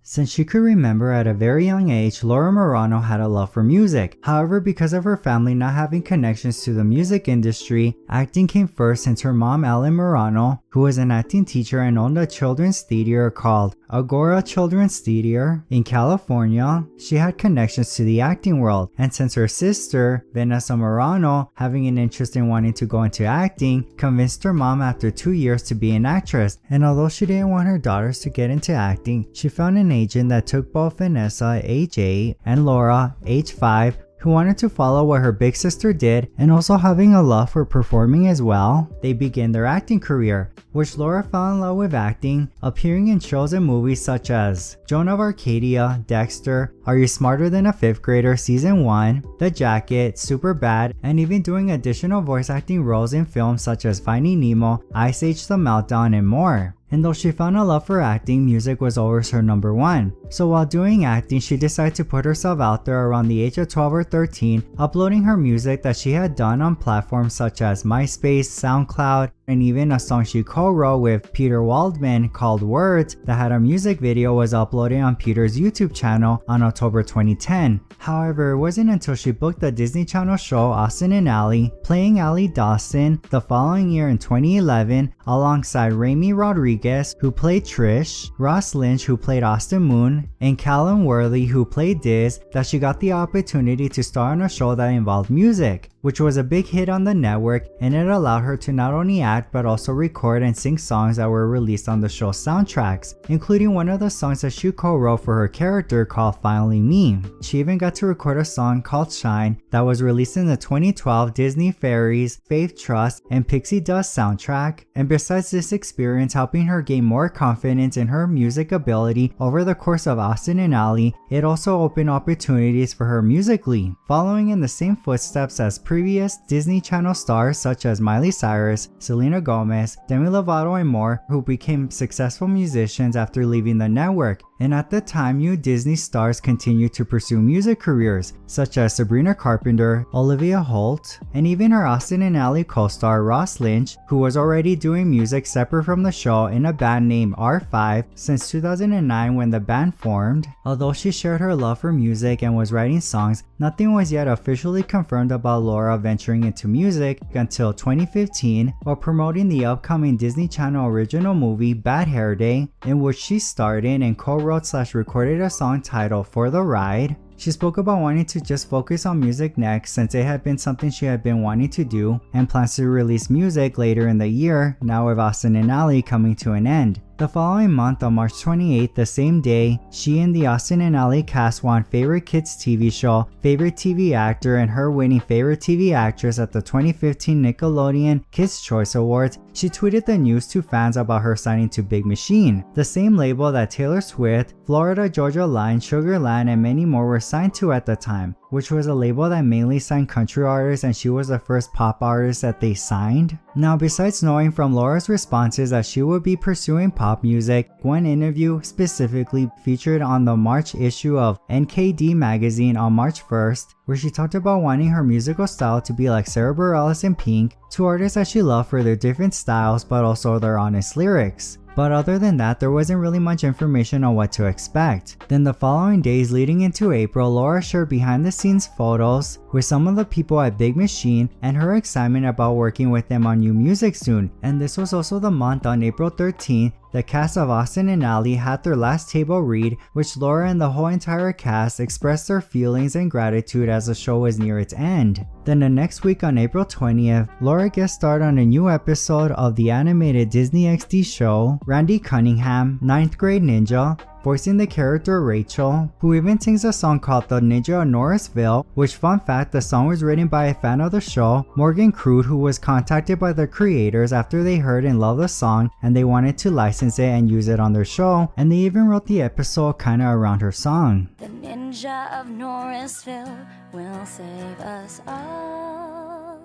Since she could remember at a very young age, Laura Marano had a love for music. However, because of her family not having connections to the music industry, acting came first since her mom, Ally Marano, who was an acting teacher and owned a children's theater called Agora Children's Theater in California, she had connections to the acting world. And since her sister, Vanessa Marano, having an interest in wanting to go into acting, convinced her mom after 2 years to be an actress. And although she didn't want her daughters to get into acting, she found an agent that took both Vanessa, age 8, and Laura, age 5, who wanted to follow what her big sister did and also having a love for performing as well. They began their acting career, which Laura fell in love with acting, appearing in shows and movies such as Joan of Arcadia, Dexter, Are You Smarter Than a 5th Grader Season 1, The Jacket, Superbad, and even doing additional voice acting roles in films such as Finding Nemo, Ice Age The Meltdown, and more. And though she found a love for acting, music was always her number one. So while doing acting, she decided to put herself out there around the age of 12 or 13, uploading her music that she had done on platforms such as MySpace, SoundCloud, and even a song she co-wrote with Peter Waldman called Words that had a music video was uploaded on Peter's YouTube channel on October 2010. However, it wasn't until she booked the Disney Channel show Austin and Ally, playing Ally Dawson the following year in 2011 alongside Raimi Rodriguez, who played Trish, Ross Lynch, who played Austin Moon, and Callum Worley, who played Diz, that she got the opportunity to star on a show that involved music, which was a big hit on the network, and it allowed her to not only act but also record and sing songs that were released on the show's soundtracks, including one of the songs that she co-wrote for her character called Finally Me. She even got to record a song called Shine that was released in the 2012 Disney Fairies, Faith Trust, and Pixie Dust soundtrack. And besides this experience helping her gain more confidence in her music ability over the course of Austin and Ally, it also opened opportunities for her musically, following in the same footsteps as previous Disney Channel stars such as Miley Cyrus, Selena Gomez, Demi Lovato, and more, who became successful musicians after leaving the network. And at the time, new Disney stars continued to pursue music careers, such as Sabrina Carpenter, Olivia Holt, and even her Austin and Ally co-star Ross Lynch, who was already doing music separate from the show in a band named R5 since 2009 when the band formed. Although she shared her love for music and was writing songs, nothing was yet officially confirmed about Laura venturing into music until 2015 while promoting the upcoming Disney Channel original movie Bad Hair Day, in which she starred in and co-wrote/recorded a song titled For the Ride. She spoke about wanting to just focus on music next since it had been something she had been wanting to do, and plans to release music later in the year, now with Austin and Ally coming to an end. The following month, on March 28th, the same day, she and the Austin and Ally cast won Favorite Kids TV Show, Favorite TV Actor, and her winning Favorite TV Actress at the 2015 Nickelodeon Kids' Choice Awards. She tweeted the news to fans about her signing to Big Machine, the same label that Taylor Swift, Florida Georgia Line, Sugarland, and many more were signed to at the time, which was a label that mainly signed country artists, and she was the first pop artist that they signed. Now, besides knowing from Laura's responses that she would be pursuing pop music, one interview specifically featured on the March issue of NKD magazine on March 1st, where she talked about wanting her musical style to be like Sarah Bareilles and Pink, two artists that she loved for their different styles but also their honest lyrics. But other than that, there wasn't really much information on what to expect. Then the following days leading into April, Laura shared behind the scenes photos with some of the people at Big Machine and her excitement about working with them on new music soon. And this was also the month on April 13th the cast of Austin and Ally had their last table read, which Laura and the whole entire cast expressed their feelings and gratitude as the show was near its end. Then the next week on April 20th, Laura guest starred on a new episode of the animated Disney XD show Randy Cunningham, 9th Grade Ninja, voicing the character Rachel, who even sings a song called The Ninja of Norrisville, which, fun fact, the song was written by a fan of the show, Morgan Crude, who was contacted by the creators after they heard and loved the song and they wanted to license it and use it on their show, and they even wrote the episode kinda around her song. The Ninja of Norrisville will save us all.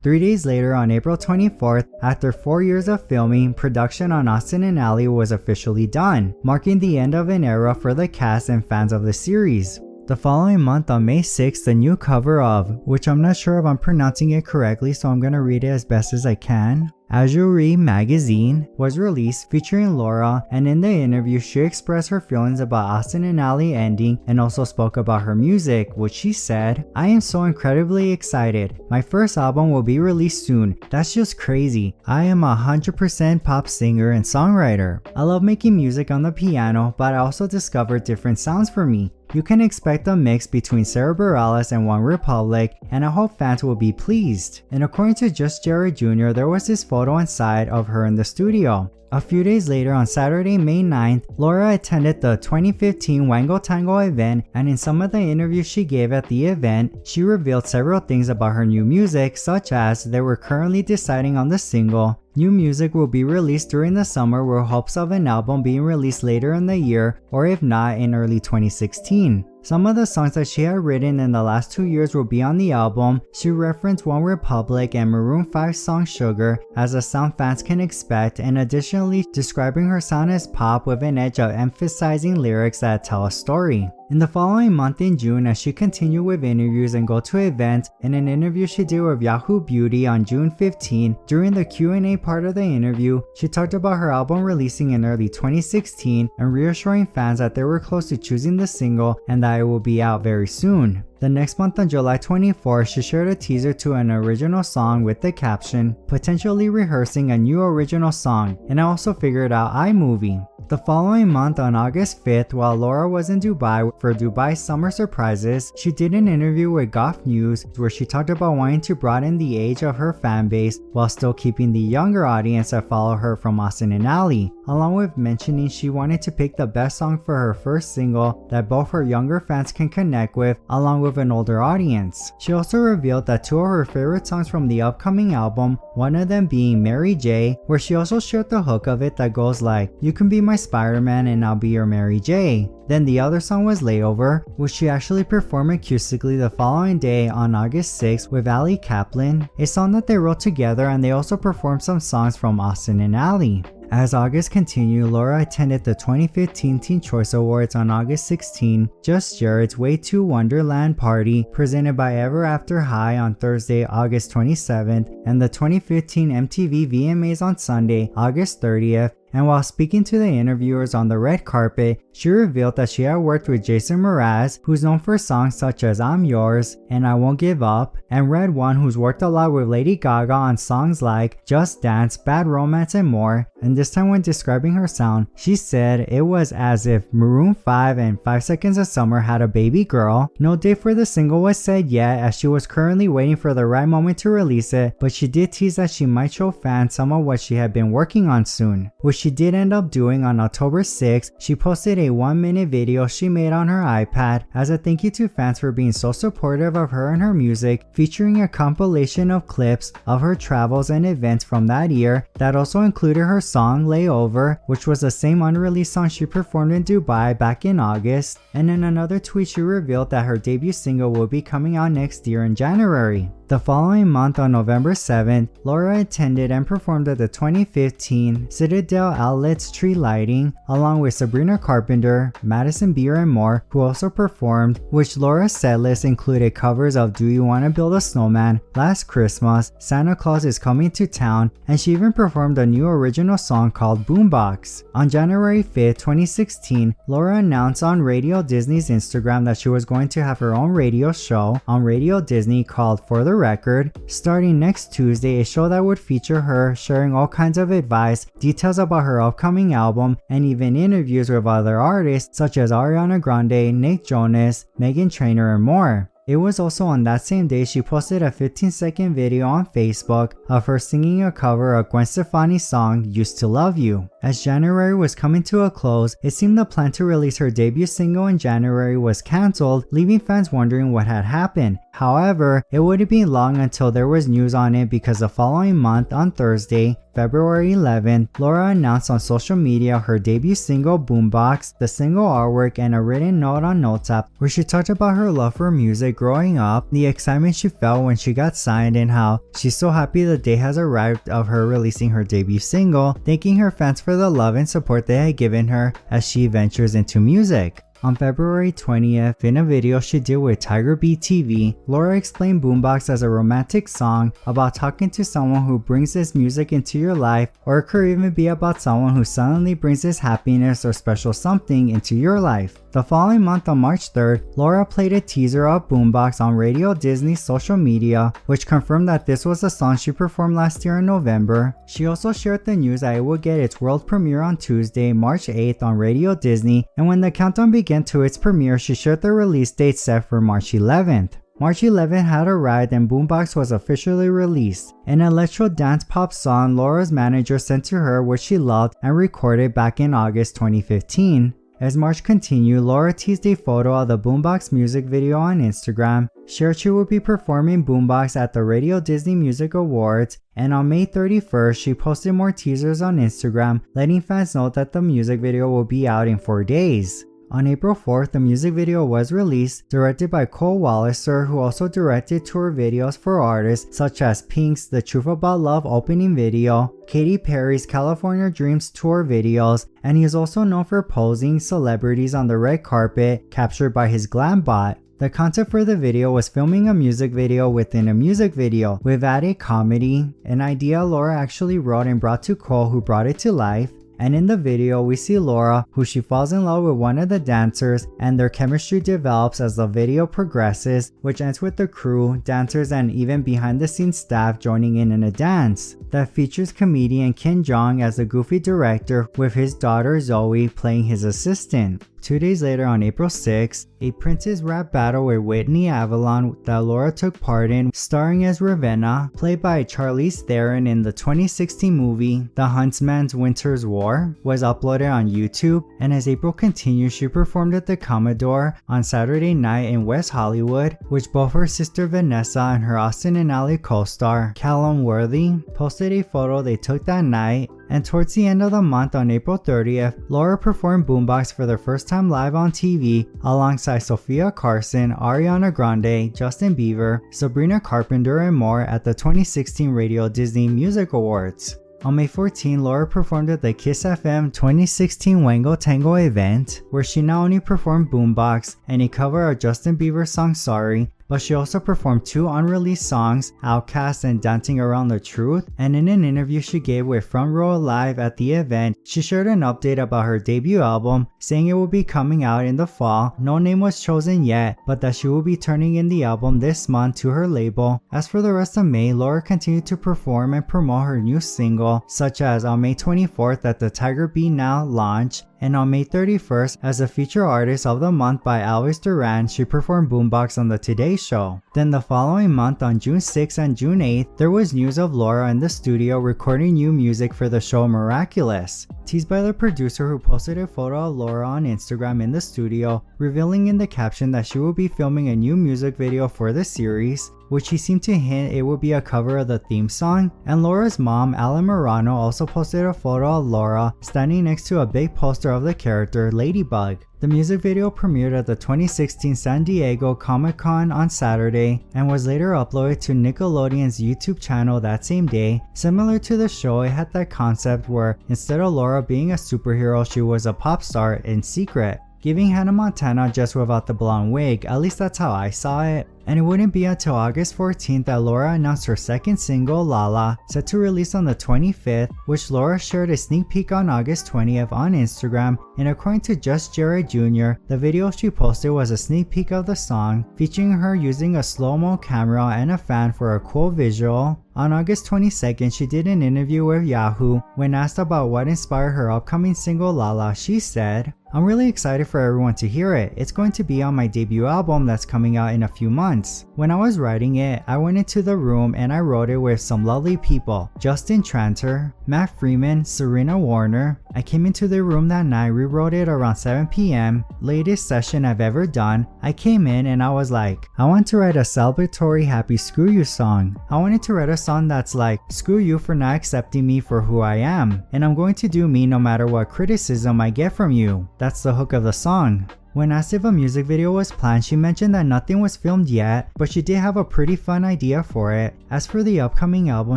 3 days later, on April 24th, after 4 years of filming, production on Austin and Ally was officially done, marking the end of an era for the cast and fans of the series. The following month, on May 6th, the new cover of, which I'm not sure if I'm pronouncing it correctly, so I'm gonna read it as best as I can, Azuri magazine was released featuring Laura, and in the interview she expressed her feelings about Austin and Ally ending and also spoke about her music, which she said, "I am so incredibly excited. My first album will be released soon. That's just crazy. I am a 100% pop singer and songwriter. I love making music on the piano, but I also discovered different sounds for me. You can expect a mix between Sarah Bareilles and One Republic, and I hope fans will be pleased." And according to Just Jared Jr., there was this photo inside of her in the studio. A few days later, on Saturday, May 9th, Laura attended the 2015 Wango Tango event, and in some of the interviews she gave at the event, she revealed several things about her new music, such as they were currently deciding on the single, new music will be released during the summer with hopes of an album being released later in the year, or if not, in early 2016. Some of the songs that she had written in the last 2 years will be on the album. She referenced One Republic and Maroon 5's song Sugar as a sound fans can expect, and additionally describing her sound as pop with an edge of emphasizing lyrics that tell a story. In the following month in June, as she continued with interviews and go to events, in an interview she did with Yahoo Beauty on June 15, during the Q&A part of the interview, she talked about her album releasing in early 2016 and reassuring fans that they were close to choosing the single and that it will be out very soon. The next month on July 24, she shared a teaser to an original song with the caption, "Potentially rehearsing a new original song, and I also figured out iMovie." The following month on August 5th, while Laura was in Dubai for Dubai Summer Surprises, she did an interview with Goth News where she talked about wanting to broaden the age of her fan base while still keeping the younger audience that follow her from Austin and Ally, along with mentioning she wanted to pick the best song for her first single that both her younger fans can connect with, along with an older audience. She also revealed that two of her favorite songs from the upcoming album, one of them being Mary J, where she also shared the hook of it that goes like, "You can be my Spider-Man and I'll be your Mary J." Then the other song was Layover, which she actually performed acoustically the following day on August 6th with Ally Kaplan, a song that they wrote together, and they also performed some songs from Austin and Ally. As August continued, Laura attended the 2015 Teen Choice Awards on August 16, Just Jared's Way to Wonderland party presented by Ever After High on Thursday, August 27th, and the 2015 MTV VMAs on Sunday, August 30th. And while speaking to the interviewers on the red carpet, she revealed that she had worked with Jason Mraz, who's known for songs such as I'm Yours and I Won't Give Up, and Red One, who's worked a lot with Lady Gaga on songs like Just Dance, Bad Romance, and more. And this time when describing her sound, she said it was as if Maroon 5 and 5 Seconds of Summer had a baby girl. No date for the single was set yet, as she was currently waiting for the right moment to release it, but she did tease that she might show fans some of what she had been working on soon, which she did end up doing. On October 6th, she posted a 1-minute video she made on her iPad as a thank you to fans for being so supportive of her and her music, featuring a compilation of clips of her travels and events from that year that also included her song Layover, which was the same unreleased song she performed in Dubai back in August. And in another tweet, she revealed that her debut single will be coming out next year in January. The following month on November 7th, Laura attended and performed at the 2015 Citadel Outlets Tree Lighting along with Sabrina Carpenter, Madison Beer, and more, who also performed, which Laura's setlist included covers of Do You Wanna Build a Snowman, Last Christmas, Santa Claus is Coming to Town, and she even performed a new original song called Boombox. On January 5th, 2016, Laura announced on Radio Disney's Instagram that she was going to have her own radio show on Radio Disney called For the Record, starting next Tuesday, a show that would feature her sharing all kinds of advice, details about her upcoming album, and even interviews with other artists such as Ariana Grande, Nick Jonas, Meghan Trainor, and more. It was also on that same day she posted a 15-second video on Facebook of her singing a cover of Gwen Stefani's song Used to Love You. As January was coming to a close, it seemed the plan to release her debut single in January was cancelled, leaving fans wondering what had happened. However, it wouldn't be long until there was news on it, because the following month on Thursday, February 11th, Laura announced on social media her debut single Boombox, the single artwork, and a written note on Notes app where she talked about her love for music growing up, the excitement she felt when she got signed, and how she's so happy the day has arrived of her releasing her debut single, thanking her fans for the love and support they had given her as she ventures into music. On February 20th, in a video she did with Tiger Beat TV, Laura explained Boombox as a romantic song about talking to someone who brings this music into your life, or it could even be about someone who suddenly brings this happiness or special something into your life. The following month on March 3rd, Laura played a teaser of Boombox on Radio Disney's social media, which confirmed that this was a song she performed last year in November. She also shared the news that it would get its world premiere on Tuesday, March 8th on Radio Disney, and when the countdown began to its premiere, she shared the release date set for March 11th. March 11th had arrived and Boombox was officially released, an electro dance pop song Laura's manager sent to her which she loved and recorded back in August 2015. As March continued, Laura teased a photo of the Boombox music video on Instagram, shared she would be performing Boombox at the Radio Disney Music Awards, and on May 31st she posted more teasers on Instagram, letting fans know that the music video will be out in 4 days. On April 4th, the music video was released, directed by Cole Walliser, who also directed tour videos for artists such as Pink's The Truth About Love opening video, Katy Perry's California Dreams tour videos, and he is also known for posing celebrities on the red carpet captured by his glam bot. The concept for the video was filming a music video within a music video with added comedy, an idea Laura actually wrote and brought to Cole, who brought it to life. And in the video, we see Laura, who she falls in love with one of the dancers, and their chemistry develops as the video progresses, which ends with the crew, dancers, and even behind the scenes staff joining in a dance that features comedian Kim Jong as the goofy director, with his daughter Zoe playing his assistant. 2 days later, on April 6th, a Princess rap battle with Whitney Avalon that Laura took part in, starring as Ravenna, played by Charlize Theron in the 2016 movie The Huntsman's Winter's War, was uploaded on YouTube, and as April continued, she performed at the Commodore on Saturday night in West Hollywood, which both her sister Vanessa and her Austin and Ally co-star, Callum Worthy, posted a photo they took that night. And towards the end of the month on April 30th, Laura performed Boombox for the first time live on TV alongside Sophia Carson, Ariana Grande, Justin Bieber, Sabrina Carpenter, and more at the 2016 Radio Disney Music Awards. On May 14, Laura performed at the Kiss FM 2016 Wango Tango event, where she not only performed Boombox and a cover of Justin Bieber's song Sorry, but she also performed 2 unreleased songs, Outcast and Dancing Around the Truth, and in an interview she gave with Front Row Live at the event, she shared an update about her debut album, saying it will be coming out in the fall. No name was chosen yet, but that she will be turning in the album this month to her label. As for the rest of May, Laura continued to perform and promote her new single, such as on May 24th at the Tiger Be Now launch, and on May 31st, as a feature artist of the month by Elvis Duran, she performed Boombox on the Today Show. Then the following month on June 6th and June 8th, there was news of Laura in the studio recording new music for the show Miraculous, teased by the producer, who posted a photo of Laura on Instagram in the studio, revealing in the caption that she will be filming a new music video for the series, which he seemed to hint it would be a cover of the theme song. And Laura's mom, Ally Marano, also posted a photo of Laura standing next to a big poster of the character Ladybug. The music video premiered at the 2016 San Diego Comic-Con on Saturday and was later uploaded to Nickelodeon's YouTube channel that same day. Similar to the show, it had that concept where instead of Laura being a superhero, she was a pop star in secret, giving Hannah Montana just without the blonde wig. At least that's how I saw it. And it wouldn't be until August 14th that Laura announced her second single, Lala, set to release on the 25th, which Laura shared a sneak peek on August 20th on Instagram, and according to Just Jared Jr., the video she posted was a sneak peek of the song, featuring her using a slow-mo camera and a fan for a cool visual. On August 22nd, she did an interview with Yahoo. When asked about what inspired her upcoming single Lala, she said, "I'm really excited for everyone to hear it. It's going to be on my debut album that's coming out in a few months. When I was writing it, I went into the room and I wrote it with some lovely people, Justin Tranter, Matt Freeman, Serena Warner. I came into the room that night, rewrote it around 7 p.m, latest session I've ever done. I came in and I was like, I want to write a celebratory happy screw you song. I wanted to write a song that's like, screw you for not accepting me for who I am, and I'm going to do me no matter what criticism I get from you." That's the hook of the song. When asked if a music video was planned, she mentioned that nothing was filmed yet, but she did have a pretty fun idea for it. As for the upcoming album,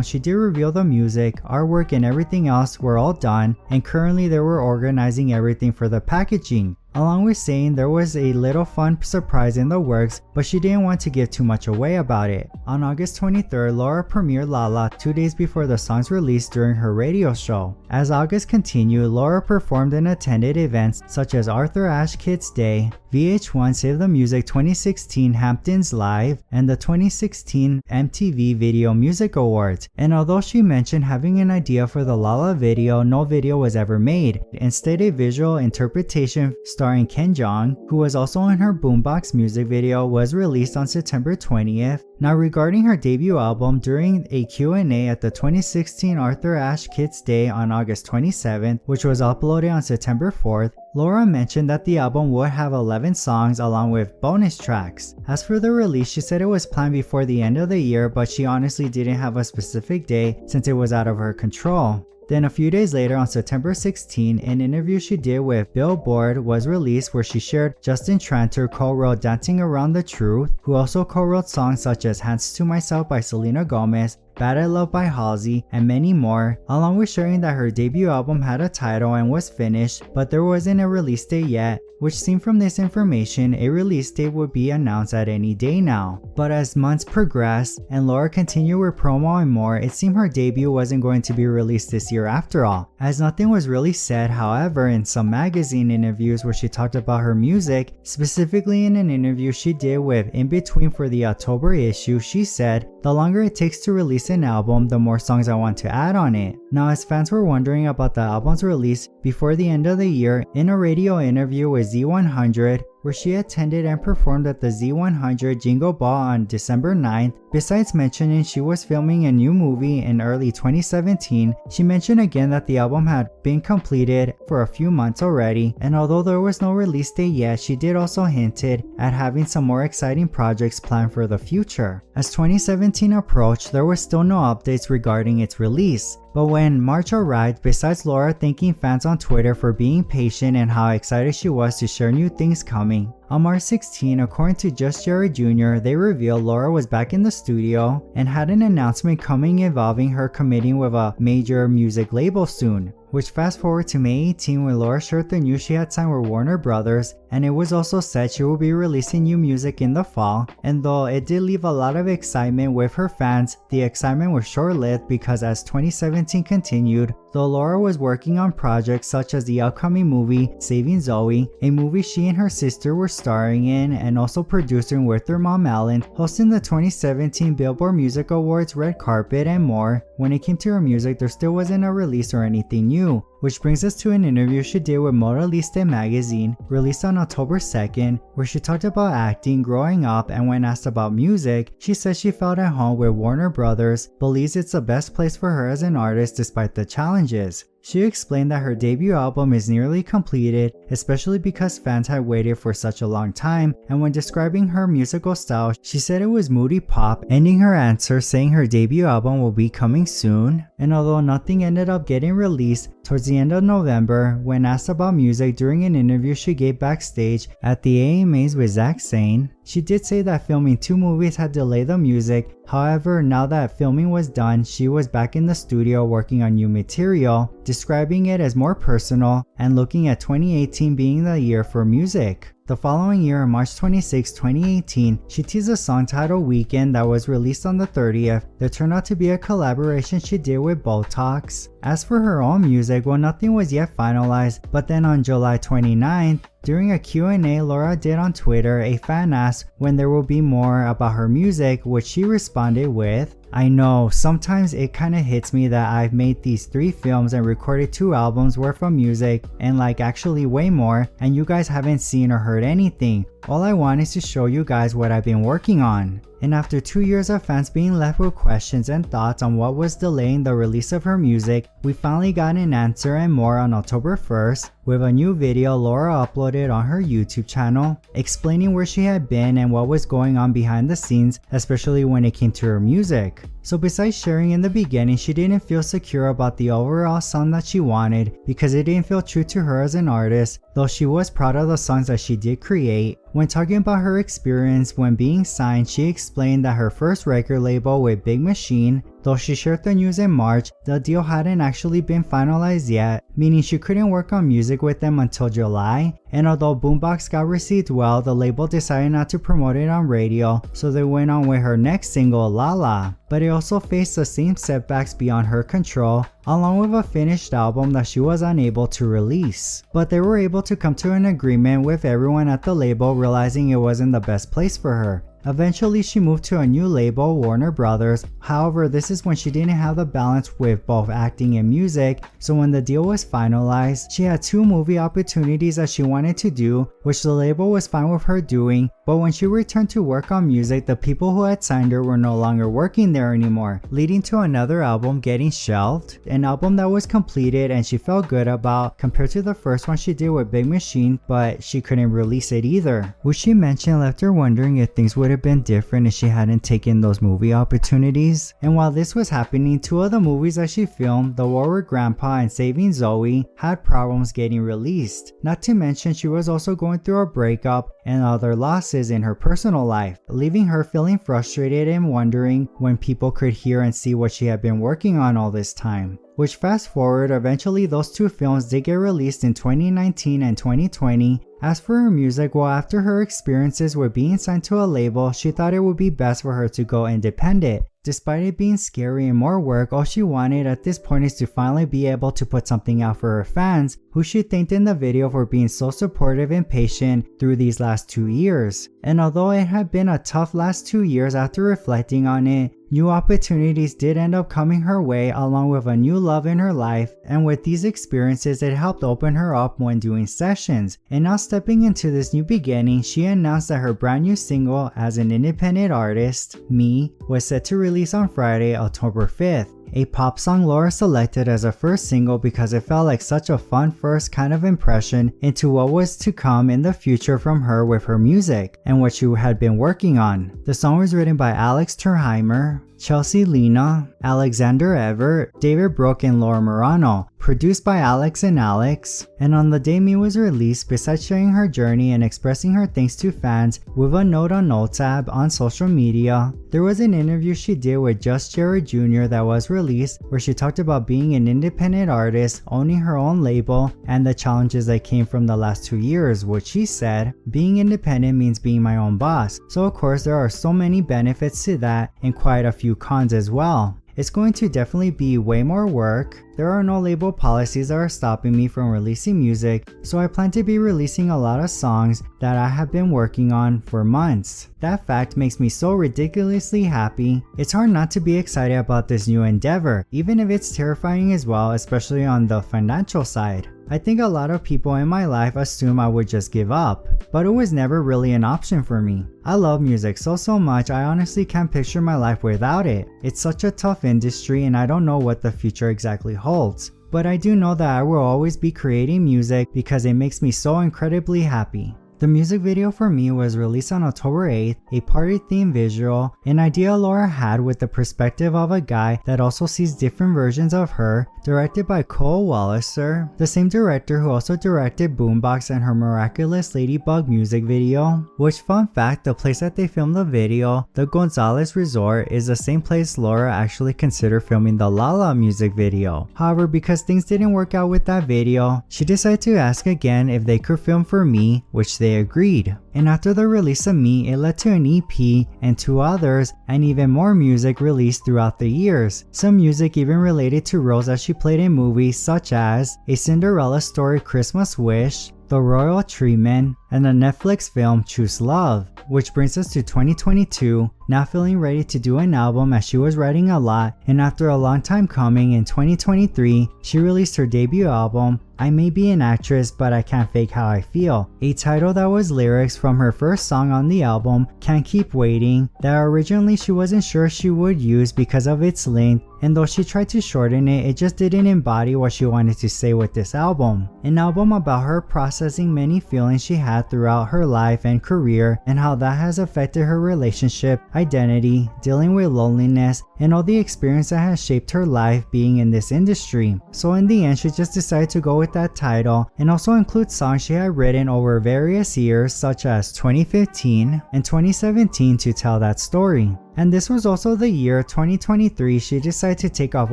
she did reveal the music, artwork, and everything else were all done, and currently they were organizing everything for the packaging. along with saying there was a little fun surprise in the works, but she didn't want to give too much away about it. On August 23rd, Laura premiered Lala 2 days before the song's release during her radio show. As August continued, Laura performed and attended events such as Arthur Ashe Kids Day, VH1 Save the Music 2016 Hamptons Live, and the 2016 MTV Video Music Awards. And although she mentioned having an idea for the Lala video, no video was ever made. Instead, a visual interpretation starring Ken Jeong, who was also in her Boombox music video, was released on September 20th. Now, regarding her debut album, during a Q&A at the 2016 Arthur Ashe Kids Day on August 27th, which was uploaded on September 4th, Laura mentioned that the album would have 11 songs along with bonus tracks. As for the release, she said it was planned before the end of the year, but she honestly didn't have a specific day since it was out of her control. Then a few days later, on September 16, an interview she did with Billboard was released where she shared Justin Tranter co-wrote Dancing Around the Truth, who also co-wrote songs such as Hands to Myself by Selena Gomez, Bad at Love by Halsey, and many more, along with sharing that her debut album had a title and was finished, but there wasn't a release date yet, which seemed from this information a release date would be announced at any day now. But as months progressed and Laura continued with promo and more, it seemed her debut wasn't going to be released this year after all, as nothing was really said. However, in some magazine interviews where she talked about her music, specifically in an interview she did with In Between for the October issue, she said, "The longer it takes to release an album, the more songs I want to add on it." Now, as fans were wondering about the album's release before the end of the year, in a radio interview with Z100, where she attended and performed at the Z100 Jingle Ball on December 9th, besides mentioning she was filming a new movie in early 2017, she mentioned again that the album had been completed for a few months already, and although there was no release date yet, she did also hinted at having some more exciting projects planned for the future. As 2017 approached, there were still no updates regarding its release. But when March arrived, besides Laura thanking fans on Twitter for being patient and how excited she was to share new things coming, on March 16, according to Just Jared Jr., they revealed Laura was back in the studio and had an announcement coming involving her committing with a major music label soon. Which fast forward to May 18 when Laura shared the news she had signed with Warner Brothers, and it was also said she will be releasing new music in the fall. And though it did leave a lot of excitement with her fans, the excitement was short-lived because as 2017 continued, though Laura was working on projects such as the upcoming movie Saving Zoe, a movie she and her sister were starring in, and also producing with their mom Ellen, hosting the 2017 Billboard Music Awards red carpet and more, when it came to her music there still wasn't a release or anything new. Which brings us to an interview she did with Moralista magazine, released on October 2nd, where she talked about acting, growing up, and when asked about music, she said she felt at home with Warner Brothers, believes it's the best place for her as an artist despite the challenges. She explained that her debut album is nearly completed, especially because fans had waited for such a long time, and when describing her musical style, she said it was moody pop, ending her answer saying her debut album will be coming soon. And although nothing ended up getting released, towards the end of November, when asked about music during an interview she gave backstage at the AMAs with Zach Sane, she did say that filming 2 movies had delayed the music. However, now that filming was done, she was back in the studio working on new material, describing it as more personal and looking at 2018 being the year for music. The following year, on March 26, 2018, she teased a song titled Weekend that was released on the 30th that turned out to be a collaboration she did with Botox. As for her own music, well, nothing was yet finalized, but then on July 29th, during a Q&A Laura did on Twitter, a fan asked when there will be more about her music, which she responded with, "I know, sometimes it kinda hits me that I've made these 3 films and recorded 2 albums worth of music, and like actually way more, and you guys haven't seen or heard anything. All I want is to show you guys what I've been working on." And after 2 years of fans being left with questions and thoughts on what was delaying the release of her music, we finally got an answer and more on October 1st with a new video Laura uploaded on her YouTube channel explaining where she had been and what was going on behind the scenes, especially when it came to her music. So besides sharing in the beginning she didn't feel secure about the overall sound that she wanted because it didn't feel true to her as an artist, though she was proud of the songs that she did create. When talking about her experience when being signed, she explained that her first record label with Big Machine Though she shared the news in March, the deal hadn't actually been finalized yet, meaning she couldn't work on music with them until July, and although Boombox got received well, the label decided not to promote it on radio, so they went on with her next single, La La. But it also faced the same setbacks beyond her control, along with a finished album that she was unable to release. But they were able to come to an agreement with everyone at the label, realizing it wasn't the best place for her. Eventually, she moved to a new label, Warner Brothers. However, this is when she didn't have the balance with both acting and music, so when the deal was finalized, she had 2 movie opportunities that she wanted to do, which the label was fine with her doing, but when she returned to work on music, the people who had signed her were no longer working there anymore, leading to another album getting shelved, an album that was completed and she felt good about compared to the first one she did with Big Machine, but she couldn't release it either, which she mentioned left her wondering if things would have been different if she hadn't taken those movie opportunities. And while this was happening, 2 of the movies that she filmed, The War with Grandpa and Saving Zoe, had problems getting released. Not to mention she was also going through a breakup and other losses in her personal life, leaving her feeling frustrated and wondering when people could hear and see what she had been working on all this time. Which fast forward, eventually those 2 films did get released in 2019 and 2020. As for her music, well, after her experiences with being signed to a label, she thought it would be best for her to go independent. Despite it being scary and more work, all she wanted at this point is to finally be able to put something out for her fans, who she thanked in the video for being so supportive and patient through these last 2 years. And although it had been a tough last 2 years, after reflecting on it, new opportunities did end up coming her way along with a new love in her life, and with these experiences it helped open her up when doing sessions. And now stepping into this new beginning, she announced that her brand new single as an independent artist, Me, was set to release on Friday, October 5th. A pop song Laura selected as a first single because it felt like such a fun first kind of impression into what was to come in the future from her with her music and what she had been working on. The song was written by Alex Terheimer, Chelsea Lena, Alexander Everett, David Brooke, and Laura Marano, produced by Alex and Alex. And on the day Me was released, besides sharing her journey and expressing her thanks to fans with a note on Note tab on social media, there was an interview she did with Just Jared Jr. that was released where she talked about being an independent artist, owning her own label, and the challenges that came from the last 2 years, which she said, being independent means being my own boss. So of course there are so many benefits to that and quite a few cons as well. It's going to definitely be way more work. There are no label policies that are stopping me from releasing music, so I plan to be releasing a lot of songs that I have been working on for months. That fact makes me so ridiculously happy. It's hard not to be excited about this new endeavor, even if it's terrifying as well, especially on the financial side. I think a lot of people in my life assume I would just give up, but it was never really an option for me. I love music so much I honestly can't picture my life without it. It's such a tough industry and I don't know what the future exactly holds. But I do know that I will always be creating music because it makes me so incredibly happy. The music video for Me was released on October 8th, a party-themed visual, an idea Laura had with the perspective of a guy that also sees different versions of her, directed by Cole Walliser, the same director who also directed Boombox and her Miraculous Ladybug music video. Which, fun fact, the place that they filmed the video, the Gonzales Resort, is the same place Laura actually considered filming the La La music video. However, because things didn't work out with that video, she decided to ask again if they could film for Me, which they agreed. And after the release of Me, it led to an EP and 2 others, and even more music released throughout the years. Some music even related to roles that she played in movies such as A Cinderella Story Christmas Wish, The Royal Treatment, and the Netflix film Choose Love. Which brings us to 2022, now feeling ready to do an album as she was writing a lot, and after a long time coming in 2023, she released her debut album, I May Be an Actress But I Can't Fake How I Feel, a title that was lyrics from her first song on the album, Can't Keep Waiting, that originally she wasn't sure she would use because of its length, and though she tried to shorten it, it just didn't embody what she wanted to say with this album. An album about her processing many feelings she had throughout her life and career, and how that has affected her relationship, identity, dealing with loneliness, and all the experience that has shaped her life being in this industry. So in the end, she just decided to go with that title and also include songs she had written over various years such as 2015 and 2017 to tell that story. And this was also the year 2023 she decided to take off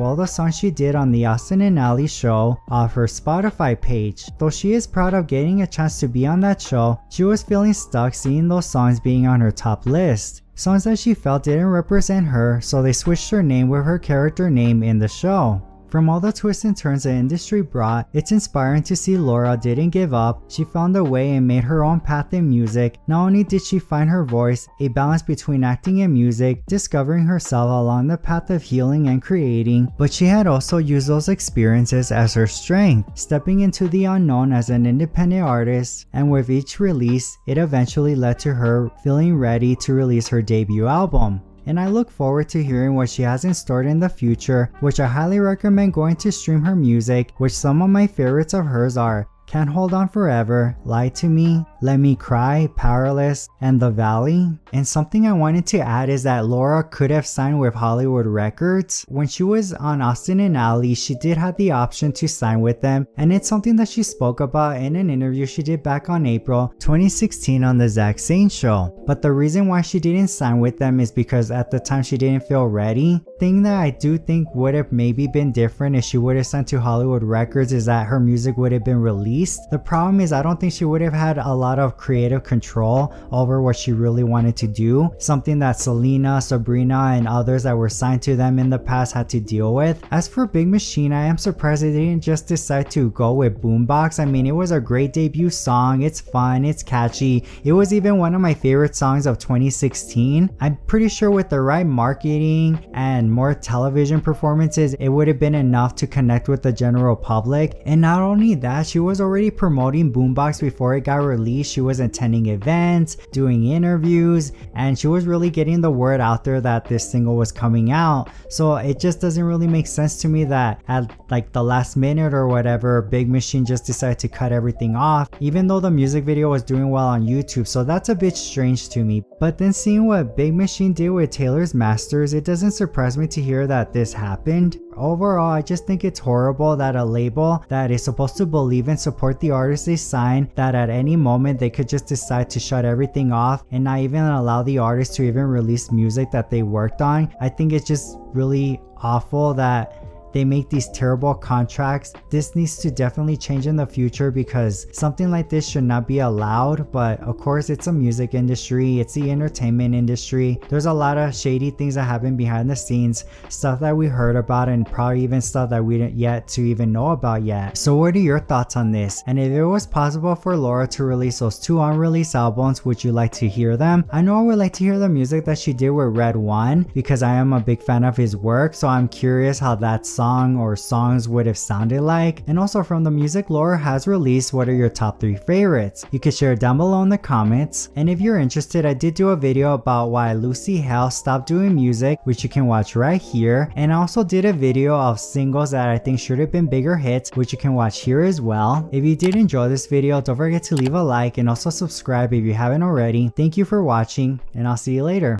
all the songs she did on the Austin and Ally show off her Spotify page. Though she is proud of getting a chance to be on that show, she was feeling stuck seeing those songs being on her top list. Songs that she felt didn't represent her, so they switched her name with her character name in the show. From all the twists and turns the industry brought, it's inspiring to see Laura didn't give up. She found a way and made her own path in music. Not only did she find her voice, a balance between acting and music, discovering herself along the path of healing and creating, but she had also used those experiences as her strength, stepping into the unknown as an independent artist, and with each release, it eventually led to her feeling ready to release her debut album. And I look forward to hearing what she has in store in the future, which I highly recommend going to stream her music, which some of my favorites of hers are Can't Hold On Forever, Lie to Me, Let Me Cry, Powerless, and The Valley. And something I wanted to add is that Laura could have signed with Hollywood Records. When she was on Austin and Ally, she did have the option to sign with them, and it's something that she spoke about in an interview she did back on April 2016 on the Zach Saint show. But the reason why she didn't sign with them is because at the time she didn't feel ready. Thing that I do think would have maybe been different if she would have signed to Hollywood Records is that her music would have been released. The problem is I don't think she would have had a lot of creative control over what she really wanted to do, something that Selena, Sabrina, and others that were signed to them in the past had to deal with. As for Big Machine, I am surprised they didn't just decide to go with Boombox. I mean, it was a great debut song, it's fun, it's catchy, it was even one of my favorite songs of 2016. I'm pretty sure with the right marketing and more television performances, it would have been enough to connect with the general public. And not only that, she was already promoting Boombox before it got released. She was attending events, doing interviews, and she was really getting the word out there that this single was coming out. So it just doesn't really make sense to me that at like the last minute or whatever, Big Machine just decided to cut everything off, even though the music video was doing well on YouTube. So that's a bit strange to me. But then seeing what Big Machine did with Taylor's Masters, it doesn't surprise me to hear that this happened. Overall, I just think it's horrible that a label that is supposed to believe and support the artists they sign, that at any moment they could just decide to shut everything off and not even allow the artists to even release music that they worked on. I think it's just really awful that they make these terrible contracts. This needs to definitely change in the future because something like this should not be allowed. But of course, it's a music industry, it's the entertainment industry. There's a lot of shady things that happen behind the scenes, stuff that we heard about and probably even stuff that we didn't yet to even know about yet. So what are your thoughts on this? And if it was possible for Laura to release those 2 unreleased albums, would you like to hear them? I know I would like to hear the music that she did with Red One because I am a big fan of his work, so I'm curious how that song or songs would have sounded like. And also from the music Laura has released, what are your top 3 favorites? You can share it down below in the comments. And if you're interested, I did do a video about why Lucy Hale stopped doing music, which you can watch right here. And I also did a video of singles that I think should have been bigger hits, which you can watch here as well. If you did enjoy this video, don't forget to leave a like and also subscribe if you haven't already. Thank you for watching, and I'll see you later.